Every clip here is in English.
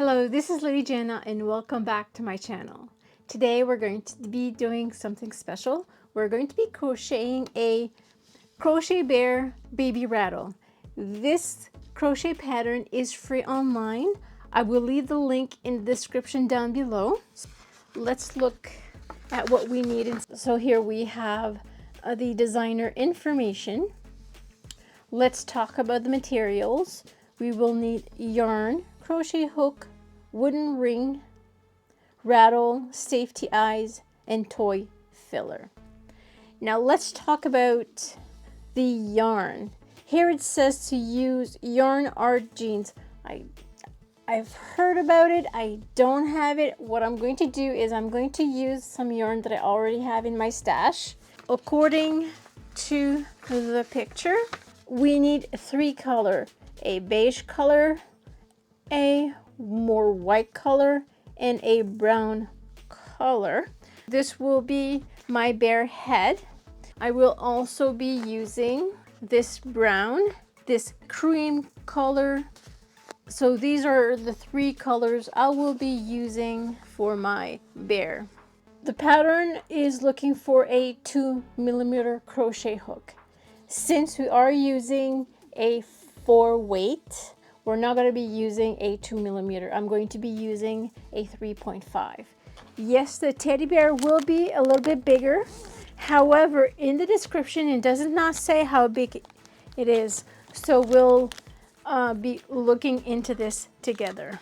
Hello, this is Lady Jenna and welcome back to my channel. Today we're going to be doing something special. We're going to be crocheting a Crochet Bear Baby Rattle. This crochet pattern is free online. I will leave the link in the description down below. Let's look at what we need. So here we have the designer information. Let's talk about the materials. We will need yarn, crochet hook, wooden ring, rattle, safety eyes, and toy filler. Now let's talk about the yarn. Here it says to use yarn art jeans. I've heard about it. I don't have it. What I'm going to do is I'm going to use some yarn that I already have in my stash. According to the picture, we need 3 colors. A beige color, a more white color, and a brown color. This will be my bear head. I will also be using this brown, this cream color. So these are the 3 colors I will be using for my bear. The pattern is looking for a 2mm crochet hook. Since we are using a 4 weight, we're not going to be using a 2mm. I'm going to be using a 3.5. Yes, the teddy bear will be a little bit bigger. However, in the description, it does not say how big it is. So we'll be looking into this together.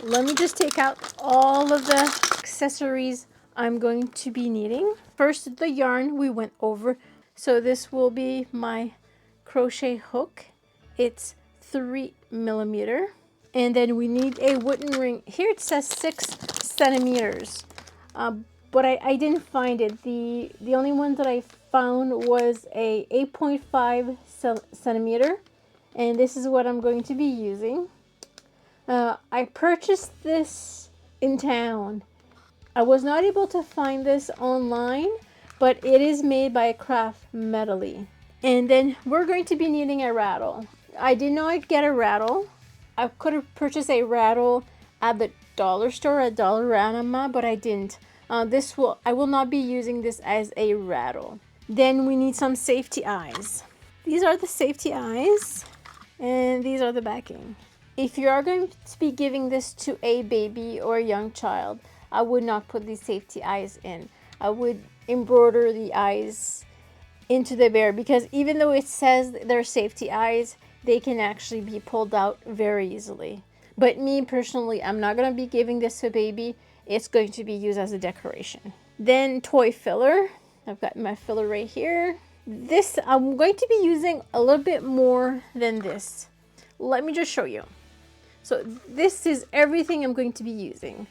Let me just take out all of the accessories I'm going to be needing. First, the yarn we went over. So this will be my crochet hook. It's 3mm. And then we need a wooden ring. Here it says 6 centimeters. But I didn't find it. The only one that I found was a 8.5 centimeter. And this is what I'm going to be using. I purchased this in town. I was not able to find this online, but it is made by Craft Metally. And then we're going to be needing a rattle. I did not get a rattle. I could have purchased a rattle at the dollar store at Dollarama, but I didn't. I will not be using this as a rattle. Then we need some safety eyes. These are the safety eyes, and these are the backing. If you are going to be giving this to a baby or a young child, I would not put these safety eyes in. I would embroider the eyes into the bear, because even though it says they're safety eyes, they can actually be pulled out very easily. But me personally, I'm not going to be giving this to a baby. It's going to be used as a decoration. Then toy filler. I've got my filler right here. This, I'm going to be using a little bit more than this. Let me just show you. So this is everything I'm going to be using.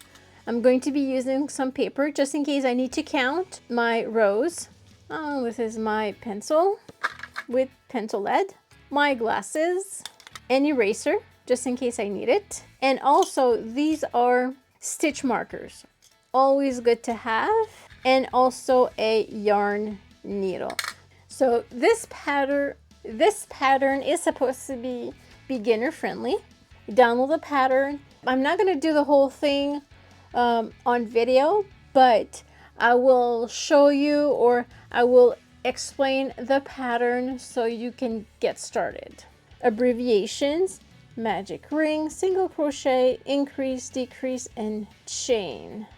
I'm going to be using some paper just in case I need to count my rows. This is my pencil with pencil lead, my glasses, an eraser just in case I need it. And also these are stitch markers, always good to have, and also a yarn needle. So this pattern is supposed to be beginner friendly. Download the pattern. I'm not going to do the whole thing on video, but I will show you, or I will explain the pattern so you can get started. Abbreviations: magic ring, single crochet, increase, decrease, and chain.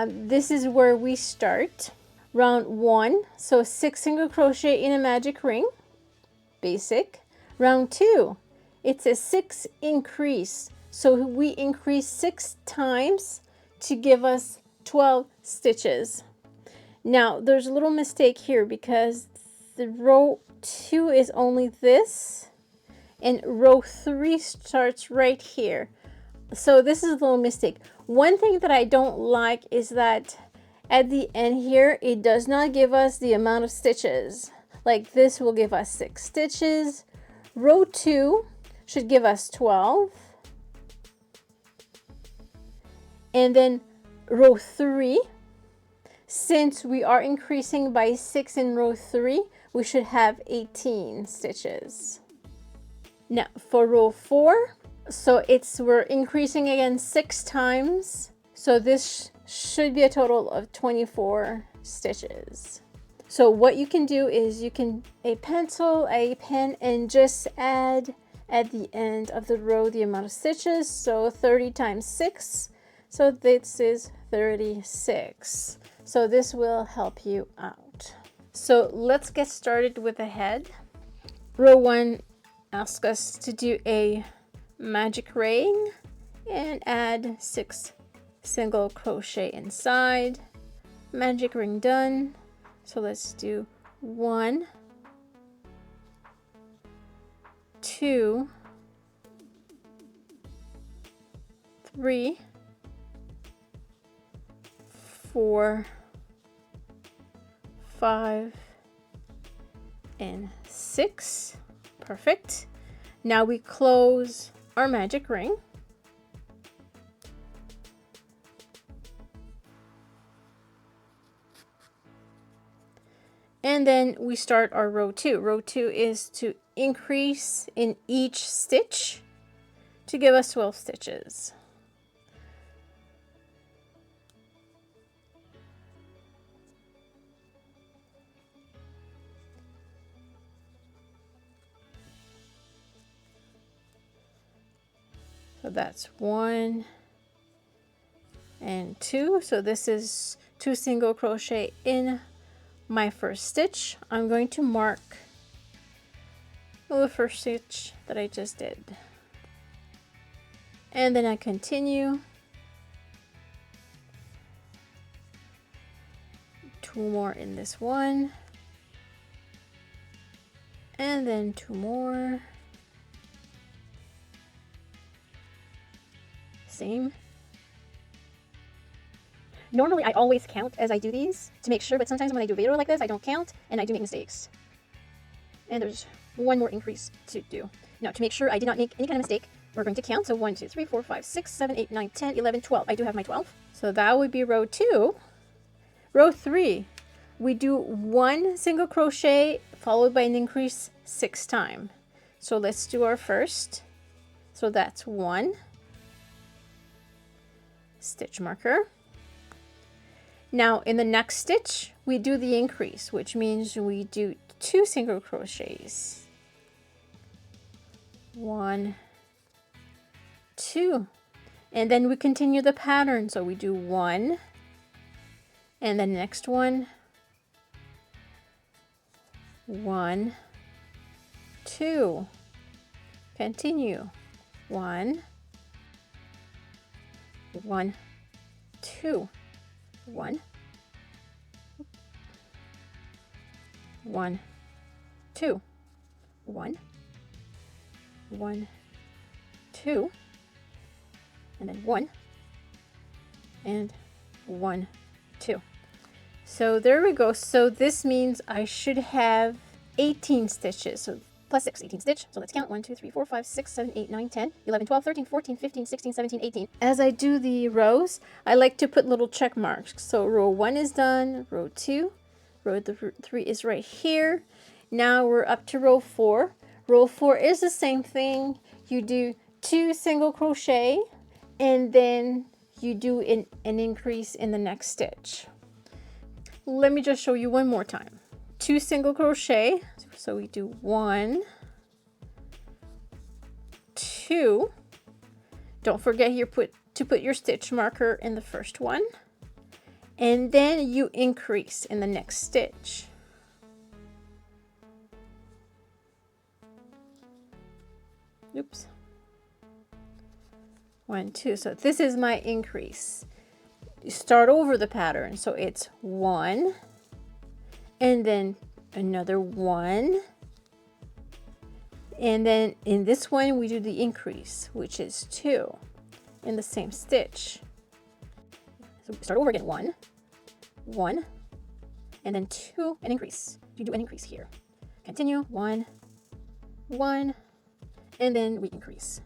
This is where we start. Round 1, so 6 single crochet in a magic ring, basic. Round 2, it's a 6 increase, so we increase 6 times to give us 12 stitches. Now there's a little mistake here because the row 2 is only this, and row 3 starts right here. So this is a little mistake. One thing that I don't like is that at the end here, it does not give us the amount of stitches. Like this will give us 6 stitches. Row 2 should give us 12. And then row 3, since we are increasing by 6 in row 3, we should have 18 stitches. Now for row 4, So we're increasing again 6 times. So this should be a total of 24 stitches. So what you can do is you can a pencil, a pen, and just add at the end of the row the amount of stitches. So 30 times 6. So this is 36. So this will help you out. So let's get started with the head. Row 1 asks us to do a magic ring and add 6 single crochet inside. Magic ring done. So let's do 1, 2, 3, 4, 5, and 6. Perfect. Now we close our magic ring. And then we start our row 2. Row 2 is to increase in each stitch to give us 12 stitches. So that's 1 and 2. So this is 2 single crochet in my first stitch. I'm going to mark the first stitch that I just did. And then I continue. 2 more in this one. And then 2 more. Same. Normally I always count as I do these to make sure, but sometimes when I do a video like this, I don't count and I do make mistakes. And there's 1 more increase to do. Now, to make sure I did not make any kind of mistake, we're going to count. So 1, 2, 3, 4, 5, 6, 7, 8, 9, 10, 11, 12. I do have my 12. So that would be row 2. Row 3, we do 1 single crochet followed by an increase 6 times. So let's do our first. So that's 1. Stitch marker. Now in the next stitch we do the increase, which means we do 2 single crochets. 1, 2, and then we continue the pattern. So we do 1 and the next one, 1, 2, continue, 1, 1, 2, 1, 1, 2, 1, 1, 2, and then 1 and 1, 2. So there we go. So this means I should have 18 stitches. So plus 6, 18 stitch. So let's count. 1, 2, 3, 4, 5, 6, 7, 8, 9, 10, 11, 12, 13, 14, 15, 16, 17, 18. As I do the rows, I like to put little check marks. So row 1 is done, row 2, row 3 is right here. Now we're up to row 4. Row 4 is the same thing. You do 2 single crochet and then you do an increase in the next stitch. Let me just show you one more time. 2 single crochet. So we do 1, 2. Don't forget here to put your stitch marker in the first one. And then you increase in the next stitch. Oops. 1, 2. So this is my increase. You start over the pattern. So it's 1 and then another 1. And then in this one we do the increase, which is 2 in the same stitch. So start over again. 1, 1, and then 2, an increase. You do an increase here. Continue. 1, 1, and then we increase.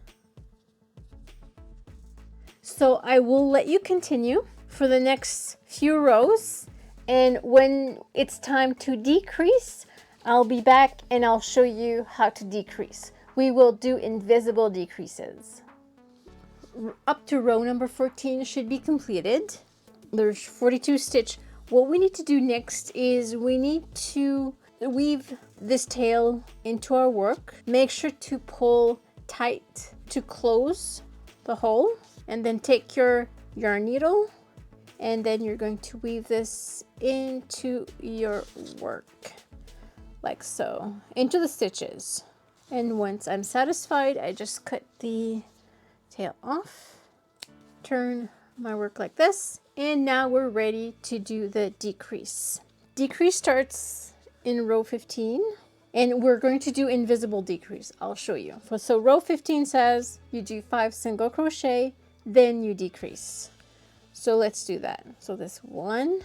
So I will let you continue for the next few rows, and when it's time to decrease, I'll be back and I'll show you how to decrease. We will do invisible decreases. up to row number 14 should be completed. There's 42 stitch. What we need to do next is we need to weave this tail into our work. Make sure to pull tight to close the hole, and then take your yarn needle, and then you're going to weave this into your work like so, into the stitches. And once I'm satisfied, I just cut the tail off, turn my work like this, and now we're ready to do the decrease. Decrease starts in row 15, and we're going to do invisible decrease. I'll show you. So row 15 says you do 5 single crochet, then you decrease. So let's do that. So this 1,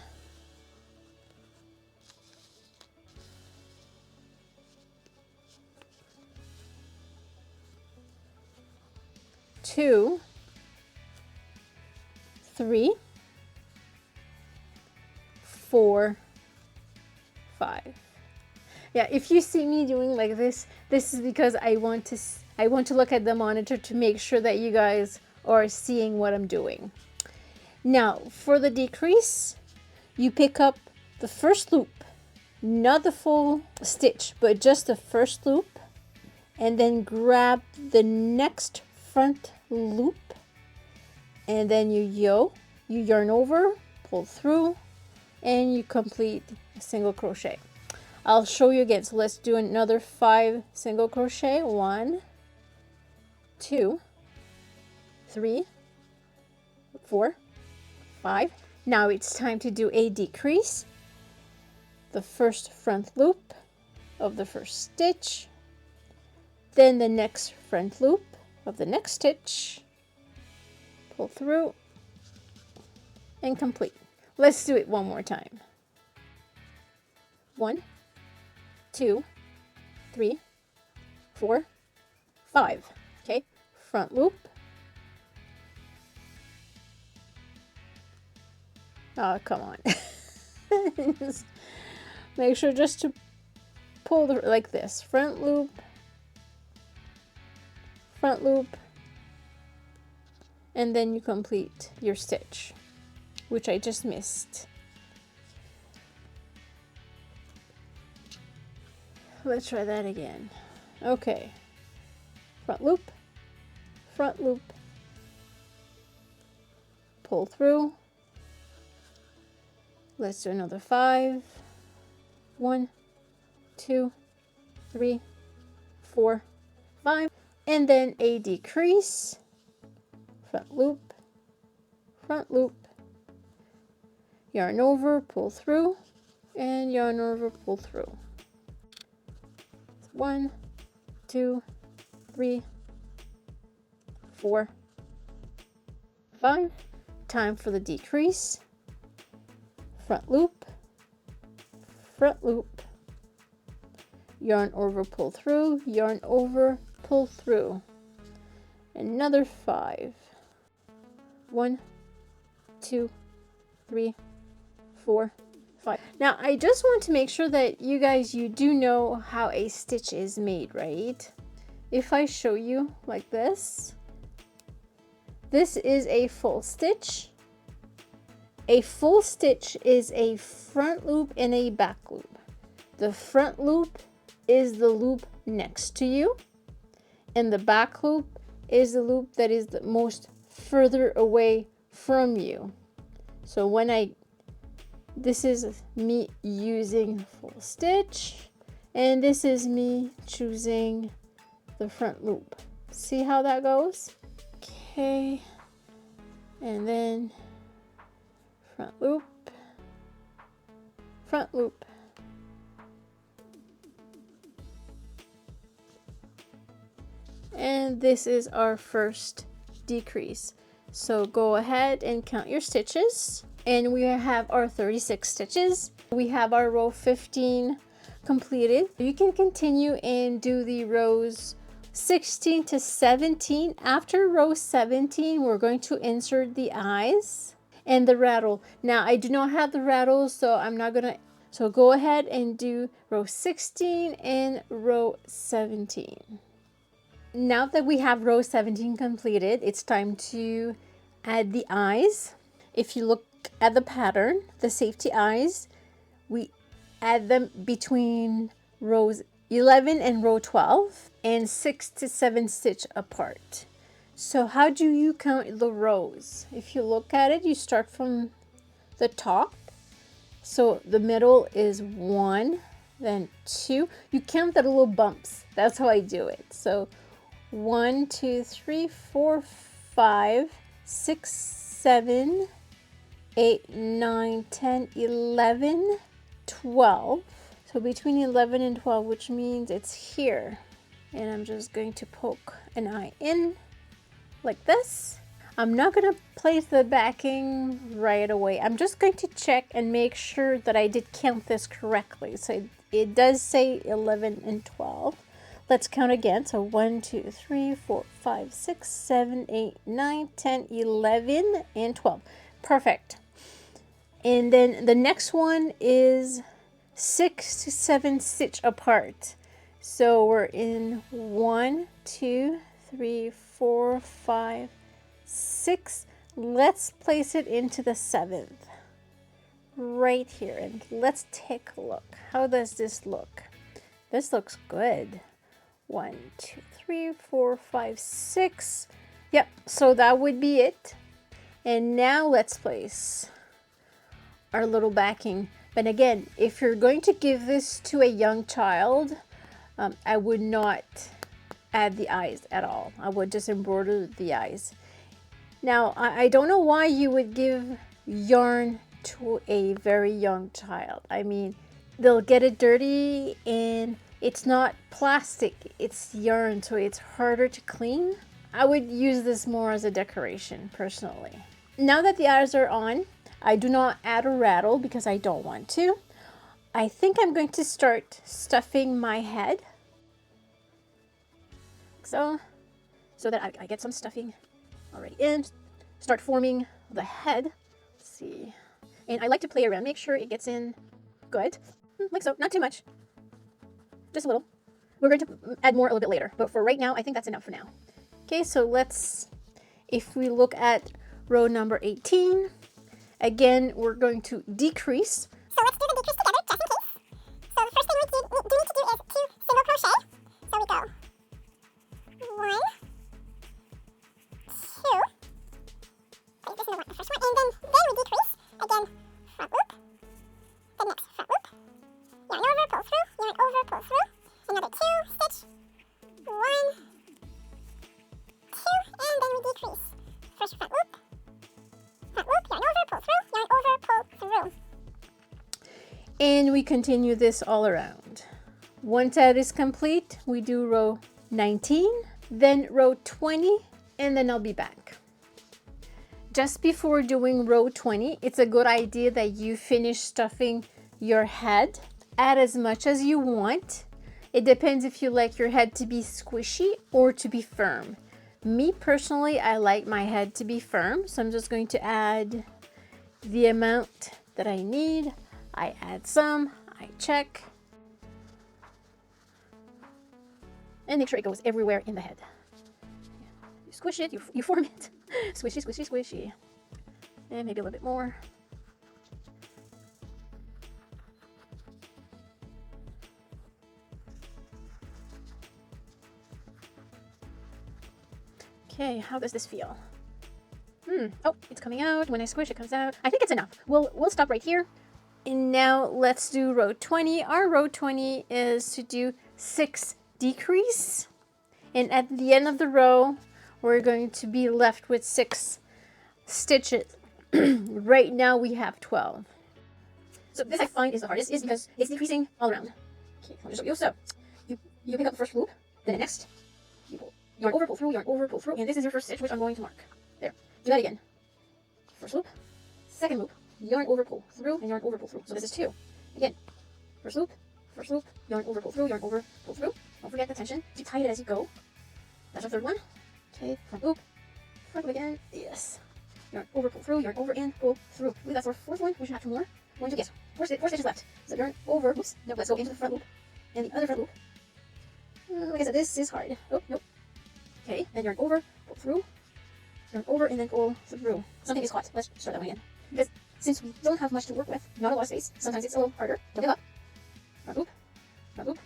2, 3, 4, 5. Yeah, if you see me doing like this is because I want to look at the monitor to make sure that you guys are seeing what I'm doing. Now, for the decrease, you pick up the first loop, not the full stitch, but just the first loop, and then grab the next front loop, and then you yarn over, pull through, and you complete a single crochet. I'll show you again. So let's do another 5 single crochet. 1, 2, 3, 4, 5. Now it's time to do a decrease. The first front loop of the first stitch, then the next front loop of the next stitch, pull through, and complete. Let's do it one more time. 1, 2, 3, 4, 5. Okay, front loop. Oh, come on. Just make sure just to pull the, like this. Front loop, and then you complete your stitch, which I just missed. Let's try that again. Okay, front loop, pull through. Let's do another 5. 1, 2, 3, 4, 5, and then a decrease. Front loop, yarn over, pull through, and yarn over, pull through. 1, 2, 3, 4, 5. Time for the decrease. Front loop, yarn over, pull through, yarn over, pull through. Another 5. 1, 2, 3, 4, 5. Now I just want to make sure that you guys, you do know how a stitch is made, right? If I show you like this is a full stitch. A full stitch is a front loop and a back loop. The front loop is the loop next to you, and the back loop is the loop that is the most further away from you. So this is me using full stitch, and this is me choosing the front loop. See how that goes? Okay, and then front loop, and this is our first decrease. So go ahead and count your stitches, and we have our 36 stitches. We have our row 15 completed. You can continue and do the rows 16 to 17. After row 17, we're going to insert the eyes and the rattle. Now I do not have the rattle, so I'm not gonna, so go ahead and do row 16 and row 17. Now that we have row 17 completed, it's time to add the eyes. If you look at the pattern, the safety eyes, we add them between rows 11 and row 12 and 6 to 7 stitch apart. So how do you count the rows? If you look at it, you start from the top. So the middle is 1, then 2. You count the little bumps. That's how I do it. So 1, 2, 3, 4, 5, 6, 7, 8, 9, 10, 11, 12. So between 11 and 12, which means it's here. And I'm just going to poke an eye in like this. I'm not going to place the backing right away. I'm just going to check and make sure that I did count this correctly. So it does say 11 and 12. Let's count again. So 1, 2, 3, 4, 5, 6, 7, 8, 9, 10, 11, and 12. Perfect. And then the next one is 6 to 7 stitch apart. So we're in 1, 2, 3, 4, 5, 6. Let's place it into the 7th. Right here. And let's take a look. How does this look? This looks good. 1, 2, 3, 4, 5, 6. Yep, so that would be it. And now let's place our little backing. But again, if you're going to give this to a young child, I would not add the eyes at all. I would just embroider the eyes. Now, I don't know why you would give yarn to a very young child. I mean, they'll get it dirty, and it's not plastic, it's yarn, so it's harder to clean. I would use this more as a decoration, personally. Now that the eyes are on, I do not add a rattle because I don't want to. I think I'm going to start stuffing my head. So that I get some stuffing already in. Start forming the head. Let's see. And I like to play around, make sure it gets in good. Like so, not too much. Just a little. We're going to add more a little bit later, but for right now, I think that's enough for now. Okay, so let's, if we look at row number 18, again, we're going to decrease. So let's do the decrease together, just in case. So the first thing we do need to do is 2 single crochet. So we go 1, 2. Okay, this is the first one, and then we decrease again. Front loop, the next front loop. Yarn over, pull through. Yarn over, pull through. Another 2 stitch. 1, 2, and then we decrease. First front loop, yarn over, pull through. Yarn over, pull through. And we continue this all around. Once that is complete, we do row 19, then row 20, and then I'll be back. Just before doing row 20, it's a good idea that you finish stuffing your head. Add as much as you want. It depends if you like your head to be squishy or to be firm. Me personally, I like my head to be firm, so I'm just going to add the amount that I need. I add some, I check, and make sure it goes everywhere in the head. You squish it, you form it. Squishy, squishy, squishy. And maybe a little bit more. Okay, how does this feel? Oh, it's coming out. When I squish, it comes out. I think it's enough. We'll stop right here. And now let's do row 20. Our row 20 is to do 6 decrease. And at the end of the row, we're going to be left with 6 stitches. Right now we have 12. So this I find is the hardest, is because it's decreasing all around. Okay, I'll just show you. So you pick up the first loop, then the next, you pull. Yarn over, pull through, yarn over, pull through, and this is your first stitch, which I'm going to mark. There. Do that again. First loop, second loop, yarn over, pull through, and yarn over, pull through. So this is 2. Again, first loop, yarn over, pull through, yarn over, pull through. Don't forget the tension. You tie it as you go. That's our third one. Okay, front loop again. Yes. Yarn over, pull through, yarn over, and pull through. Ooh, that's our fourth one. We should have 2 more. 1, 2, yes. 4 stitches left. So yarn over. Oops. No, let's go into the front loop and the other front loop. Like I said, this is hard. Oh, nope. Okay, then yarn over, pull through, yarn over, and then pull through. Something is caught. Let's start that one again. Because since we don't have much to work with, not a lot of space, sometimes it's a little harder. Don't give up. Yarn loop,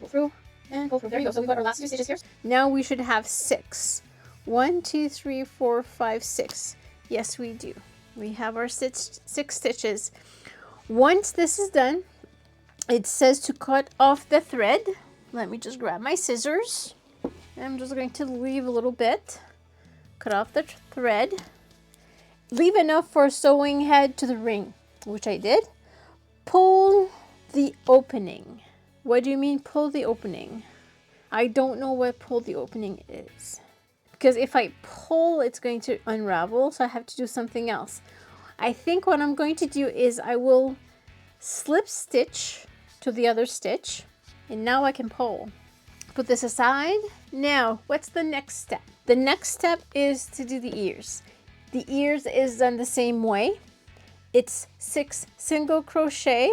pull through, and pull through. There you go. So we got our last 2 stitches here. Now we should have 6. 1, 2, 3, 4, 5, 6. Yes, we do. We have our 6 stitches. Once this is done, it says to cut off the thread. Let me just grab my scissors. I'm just going to leave a little bit. Cut off the thread. Leave enough for a sewing head to the ring, which I did. Pull the opening. What do you mean pull the opening? I don't know what pull the opening is. Because if I pull, it's going to unravel, so I have to do something else. I think what I'm going to do is I will slip stitch to the other stitch, and now I can pull. Put this aside. Now, what's the next step? The next step is to do the ears. The ears is done the same way. It's 6 single crochet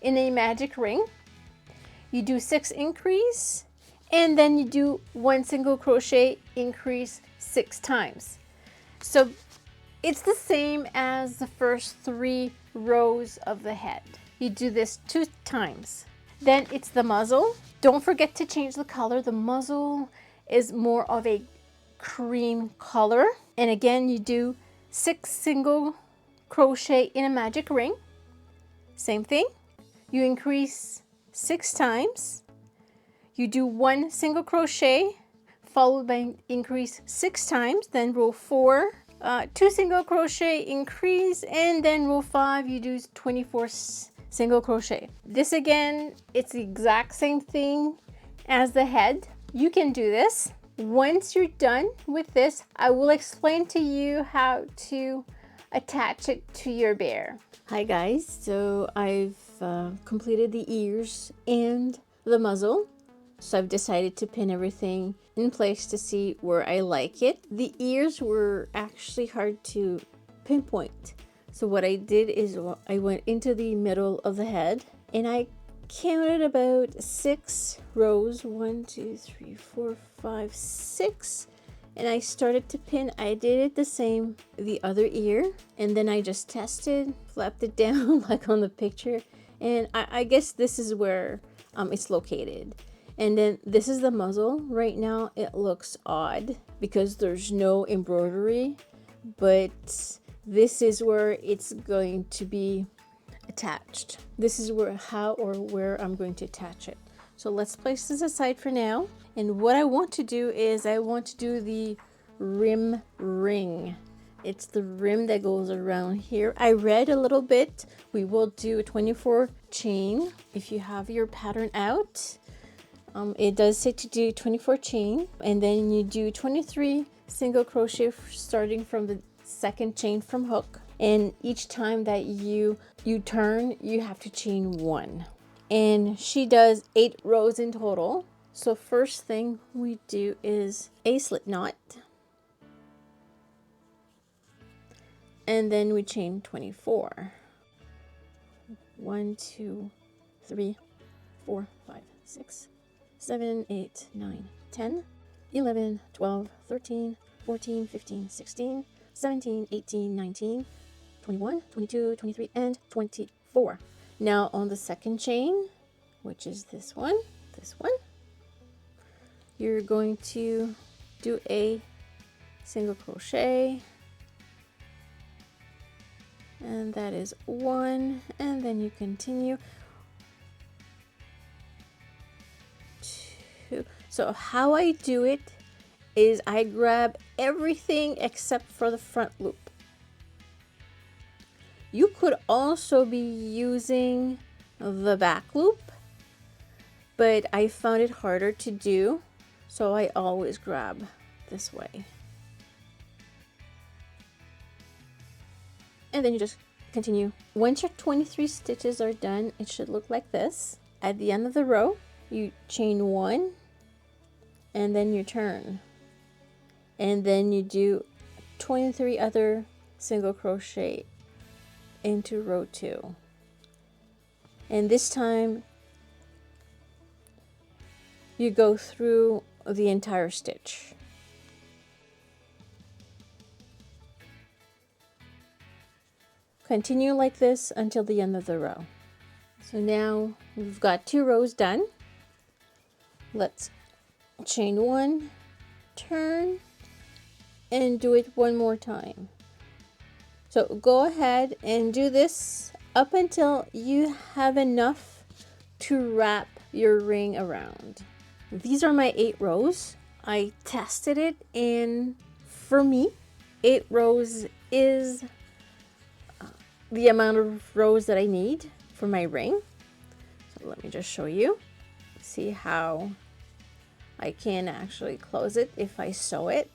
in a magic ring. You do 6 increase, and then you do 1 single crochet increase 6 times. So it's the same as the first 3 rows of the head. You do this 2 times. Then it's the muzzle. Don't forget to change the color. The muzzle is more of a cream color. And again, you do 6 single crochet in a magic ring. Same thing. You increase 6 times. You do 1 single crochet followed by increase 6 times. Then row 4, 2 single crochet increase, and then row 5 you do 24 single crochet. This again, it's the exact same thing as the head. You can do this. Once you're done with this, I will explain to you how to attach it to your bear. Hi guys, so I've completed the ears and the muzzle. So I've decided to pin everything in place to see where I like it. The ears were actually hard to pinpoint. So what I did is I went into the middle of the head and I counted about 6 rows. 1, 2, 3, 4, 5, 6. And I started to pin. I did it the same the other ear. And then I just tested, flapped it down like on the picture. And I guess this is where it's located. And then this is the muzzle. Right now it looks odd because there's no embroidery, but this is where it's going to be attached. This is where where I'm going to attach it. So let's place this aside for now. And what I want to do is I want to do the rim ring. It's the rim that goes around here. I read a little bit. We will do a 24 chain. If you have your pattern out, it does say to do 24 chain, and then you do 23 single crochet starting from the 2nd chain from hook. And each time that you turn, you have to chain 1. And she does 8 rows in total. So first thing we do is a slip knot, and then we chain 24. 1, 2, 3, 4, 5, 6, 7, 8, 9, 10, 11, 12, 13, 14, 15, 16, 17, 18, 19, 21, 22, 23, and 24. Now on the 2nd chain, which is this one, you're going to do a single crochet, and that is 1, and then you continue 2. So how I do it is I grab everything except for the front loop. You could also be using the back loop, but I found it harder to do, so I always grab this way. And then you just continue. Once your 23 stitches are done, it should look like this. At the end of the row, you chain 1, and then you turn. And then you do 23 other single crochet into row 2. And this time, you go through the entire stitch. Continue like this until the end of the row. So now we've got 2 rows done. Let's chain 1, turn, and do it one more time. So go ahead and do this up until you have enough to wrap your ring around. These are my 8 rows. I tested it, and for me, 8 rows is the amount of rows that I need for my ring. So let me just show you. See how I can actually close it if I sew it.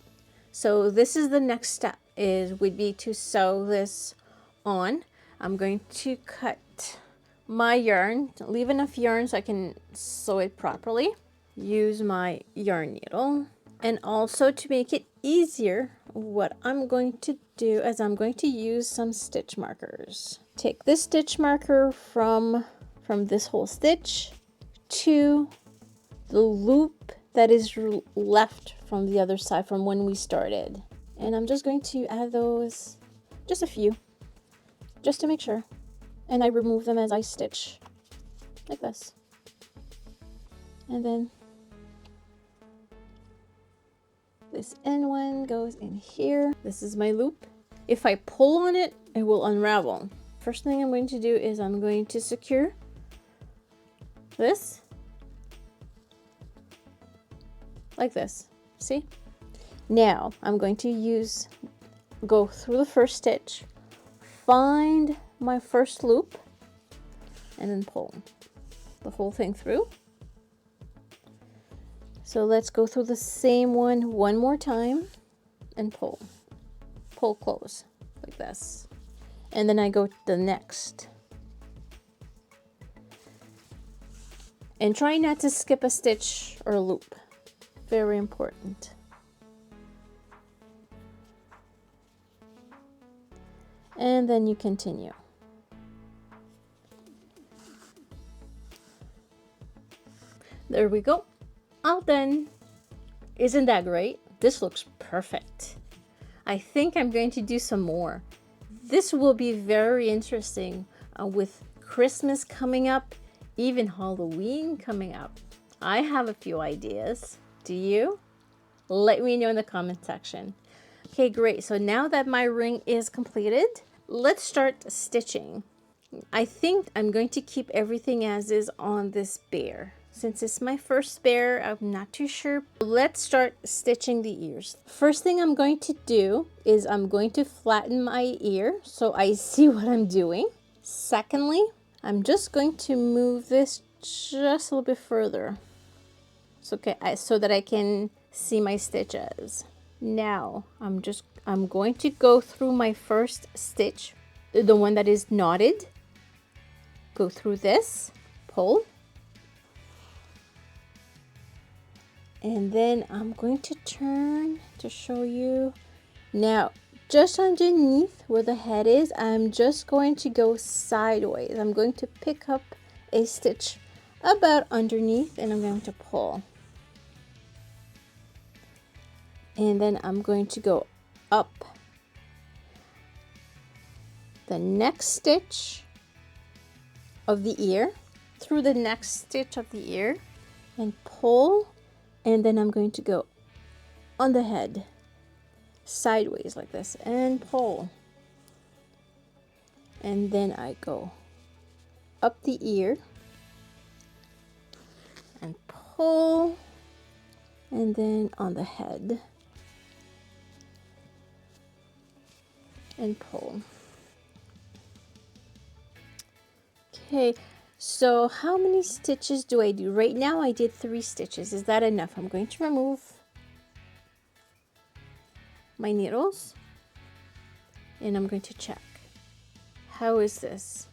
So this is the next step, would be to sew this on. I'm going to cut my yarn, leave enough yarn so I can sew it properly. Use my yarn needle, and also to make it easier, what I'm going to do is I'm going to use some stitch markers. Take this stitch marker from this whole stitch to the loop that is left from the other side from when we started, and I'm just going to add those, just a few, just to make sure, and I remove them as I stitch like this. And then this end one goes in here. This is my loop. If I pull on it, it will unravel. First thing I'm going to do is I'm going to secure this like this. See? Now I'm going to go through the first stitch, find my first loop, and then pull the whole thing through. So let's go through the same one more time and pull close like this. And then I go to the next. And try not to skip a stitch or a loop. Very important. And then you continue. There we go. All done. Isn't that great? This looks perfect. I think I'm going to do some more. This will be very interesting with Christmas coming up, even Halloween coming up. I have a few ideas. Do you? Let me know in the comment section. Okay, great. So now that my ring is completed, let's start stitching. I think I'm going to keep everything as is on this bear. Since it's my first bear, I'm not too sure. Let's start stitching the ears. First thing I'm going to do is I'm going to flatten my ear so I see what I'm doing. Secondly, I'm just going to move this just a little bit further. So, so that I can see my stitches. Now, I'm going to go through my first stitch, the one that is knotted. Go through this, pull. And then I'm going to turn to show you. Now, just underneath where the head is, I'm just going to go sideways. I'm going to pick up a stitch about underneath and I'm going to pull. And then I'm going to go up the next stitch of the ear, through the next stitch of the ear, and pull. And then I'm going to go on the head, sideways like this, and pull. And then I go up the ear, and pull, and then on the head, and pull. Okay. So how many stitches do I do? Right now I did 3 stitches. Is that enough? I'm going to remove my needles and I'm going to check. How is this?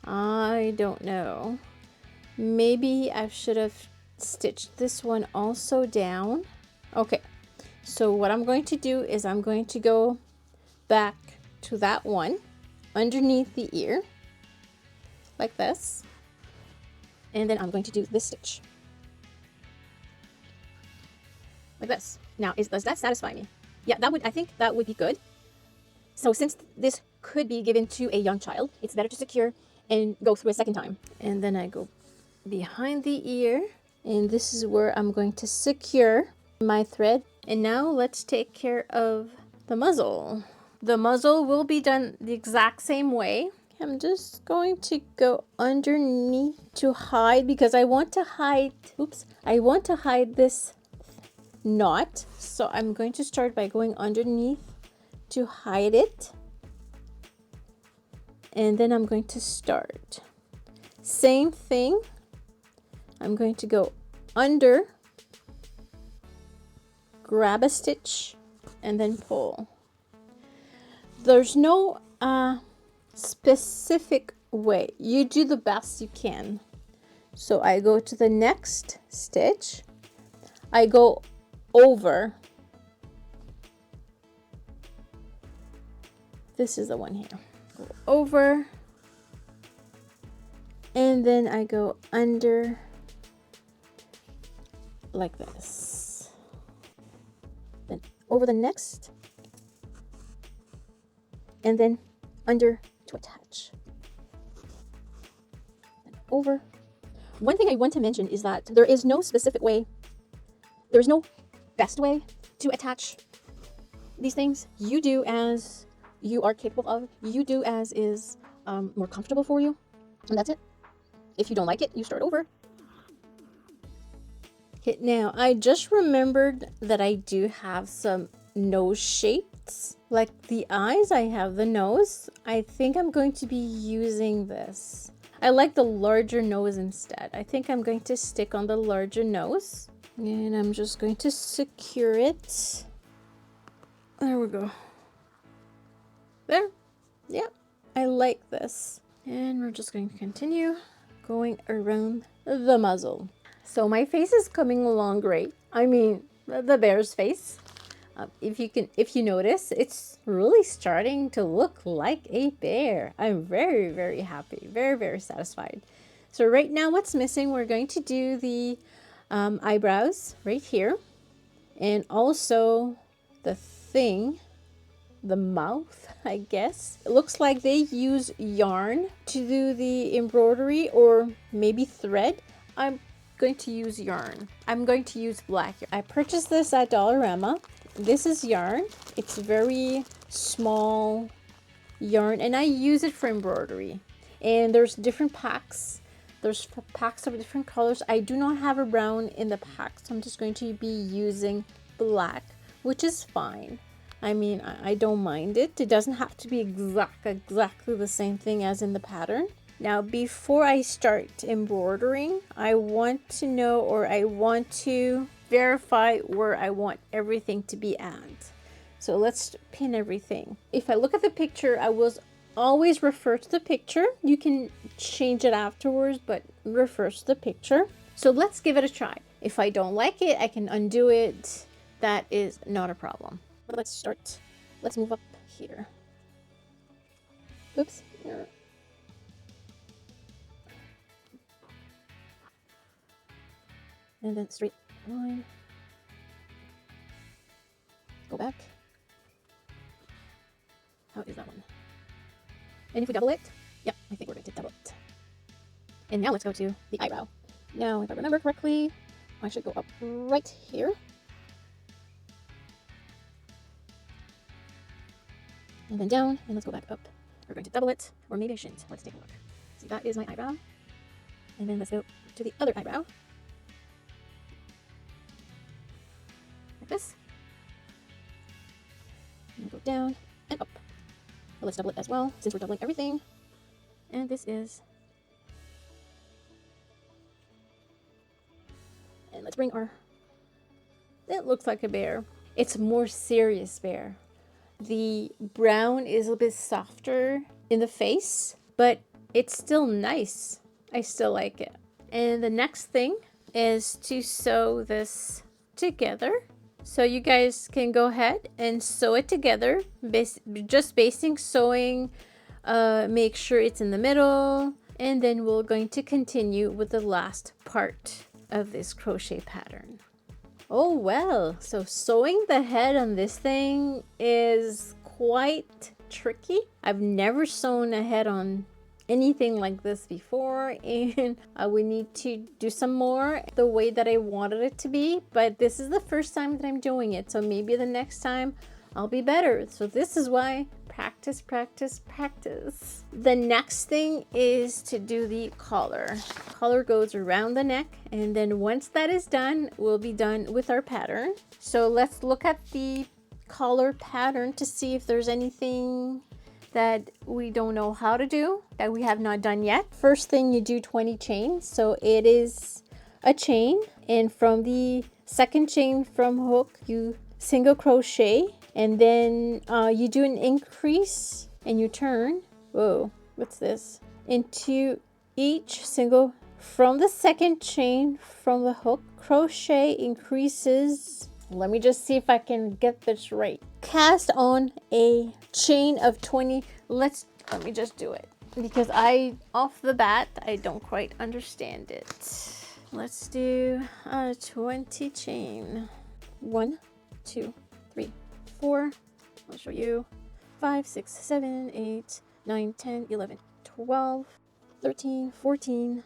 I don't know. Maybe I should have stitched this one also down. Okay, so what I'm going to do is I'm going to go back to that one underneath the ear, like this, and then I'm going to do this stitch like this. Now, does that satisfy me? Yeah, I think that would be good. So since this could be given to a young child, it's better to secure and go through a second time. And then I go behind the ear, and this is where I'm going to secure my thread. And now let's take care of the muzzle. The muzzle will be done the exact same way. I'm just going to go underneath to hide, because I want to hide, I want to hide this knot. So I'm going to start by going underneath to hide it. And then I'm going to start. Same thing. I'm going to go under, grab a stitch, and then pull. There's no specific way. You do the best you can. So I go to the next stitch. I go over. This is the one here. Go over. And then I go under like this. Then over the next. And then under to attach. And over. One thing I want to mention is that there is no specific way. There is no best way to attach these things. You do as you are capable of. You do as is more comfortable for you. And that's it. If you don't like it, you start over. Okay, now I just remembered that I do have some nose shapes. Like the eyes, I have the nose. I think I'm going to be using this. I like the larger nose instead. I think I'm going to stick on the larger nose. And I'm just going to secure it. There we go. There. Yeah, I like this. And we're just going to continue going around the muzzle. So my face is coming along great. I mean, the bear's face. If you notice, it's really starting to look like a bear. I'm very, very happy, very, very satisfied. So right now what's missing, we're going to do the eyebrows right here. And also the thing, the mouth, I guess. It looks like they use yarn to do the embroidery, or maybe thread. I'm going to use yarn. I'm going to use black. I purchased this at Dollarama. This is yarn. It's very small yarn, and I use it for embroidery. And there's different packs. There's packs of different colors. I do not have a brown in the pack, so I'm just going to be using black, which is fine. I mean, I don't mind it. It doesn't have to be exactly the same thing as in the pattern. Now, before I start embroidering, I want to know, or I want to verify where I want everything to be at. So let's pin everything. If I look at the picture, I will always refer to the picture. You can change it afterwards, but refer to the picture. So let's give it a try. If I don't like it, I can undo it. That is not a problem. But let's start. Let's move up here. Oops. And then straight line. Go back. How is that one? And if we double it, yeah, I think we're going to double it. And now let's go to the eyebrow. Now, if I remember correctly, I should go up right here. And then down, and let's go back up. We're going to double it, or maybe I shouldn't. Let's take a look. See, that is my eyebrow. And then let's go to the other eyebrow. Like this. And go down and up. But let's double it as well, since we're doubling everything. And this is... And let's bring our... It looks like a bear. It's a more serious bear. The brown is a little bit softer in the face, but it's still nice. I still like it. And the next thing is to sew this together. So you guys can go ahead and sew it together. Just basic sewing, make sure it's in the middle. And then we're going to continue with the last part of this crochet pattern. Oh well, so sewing the head on this thing is quite tricky. I've never sewn a head on anything like this before, and I would need to do some more the way that I wanted it to be, but this is the first time that I'm doing it, so maybe the next time I'll be better. So this is why practice, practice, practice. The next thing is to do the collar. Collar goes around the neck, and then once that is done, we'll be done with our pattern. So let's look at the collar pattern to see if there's anything that we don't know how to do, that we have not done yet. First thing, you do 20 chains. So it is a chain, and from the second chain from hook, you single crochet, and then you do an increase and you turn, whoa, what's this, into each single from the second chain from the hook. Crochet increases, let me just see if I can get this right. Cast on a chain of 20. Let me just do it, because off the bat I don't quite understand it. Let's do a 20 chain. 1, 2, 3, 4. I'll show you. 5, 6, 7, 8, 9, 10, 11, 12, 13, 14,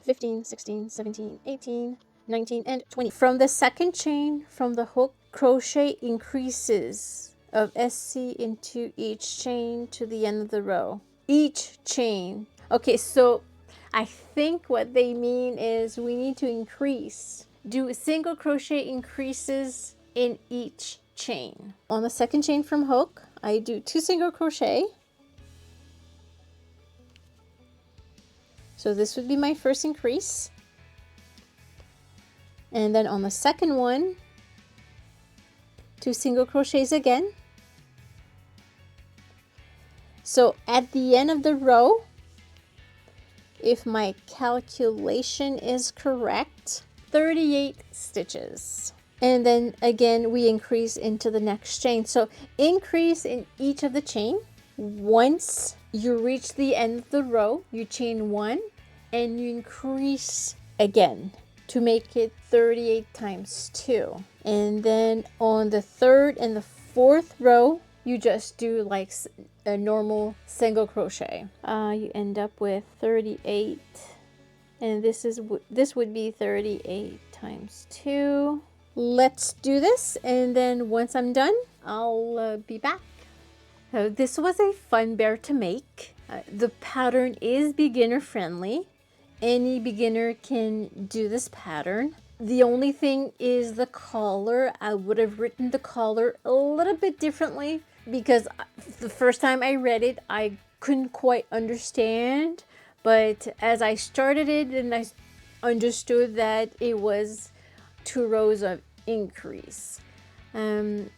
15, 16, 17, 18, 19, and 20. From the second chain from the hook, crochet increases of SC into each chain to the end of the row. Each chain. Okay, so I think what they mean is we need to increase. Do single crochet increases in each chain. On the second chain from hook, I do 2 single crochet. So this would be my first increase. And then on the second one, 2 single crochets again. So at the end of the row, if my calculation is correct, 38 stitches. And then again, we increase into the next chain. So increase in each of the chain. Once you reach the end of the row, you chain 1 and you increase again to make it 38 times 2. And then on the third and the fourth row, you just do like a normal single crochet. You end up with 38, and this would be 38 times 2. Let's do this, and then once I'm done, I'll be back. So this was a fun bear to make. The pattern is beginner friendly. Any beginner can do this pattern. The only thing is the collar. I would have written the collar a little bit differently, because the first time I read it, I couldn't quite understand. But as I started it, and I understood that it was 2 rows of increase. And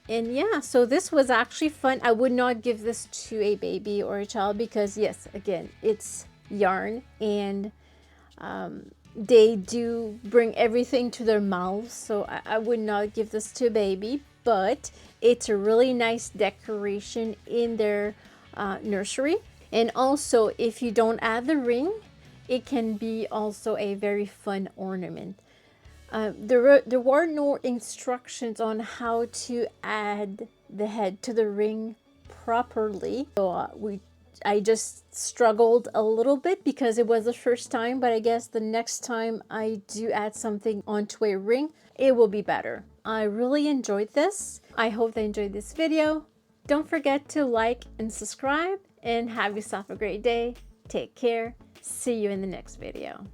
yeah, so this was actually fun. I would not give this to a baby or a child, because yes, again, it's yarn, and they do bring everything to their mouths, so I would not give this to a baby. But it's a really nice decoration in their nursery. And also, if you don't add the ring, it can be also a very fun ornament. There were no instructions on how to add the head to the ring properly, so I just struggled a little bit because it was the first time, but I guess the next time I do add something onto a ring, it will be better. I really enjoyed this. I hope they enjoyed this video. Don't forget to like and subscribe, and have yourself a great day. Take care. See you in the next video.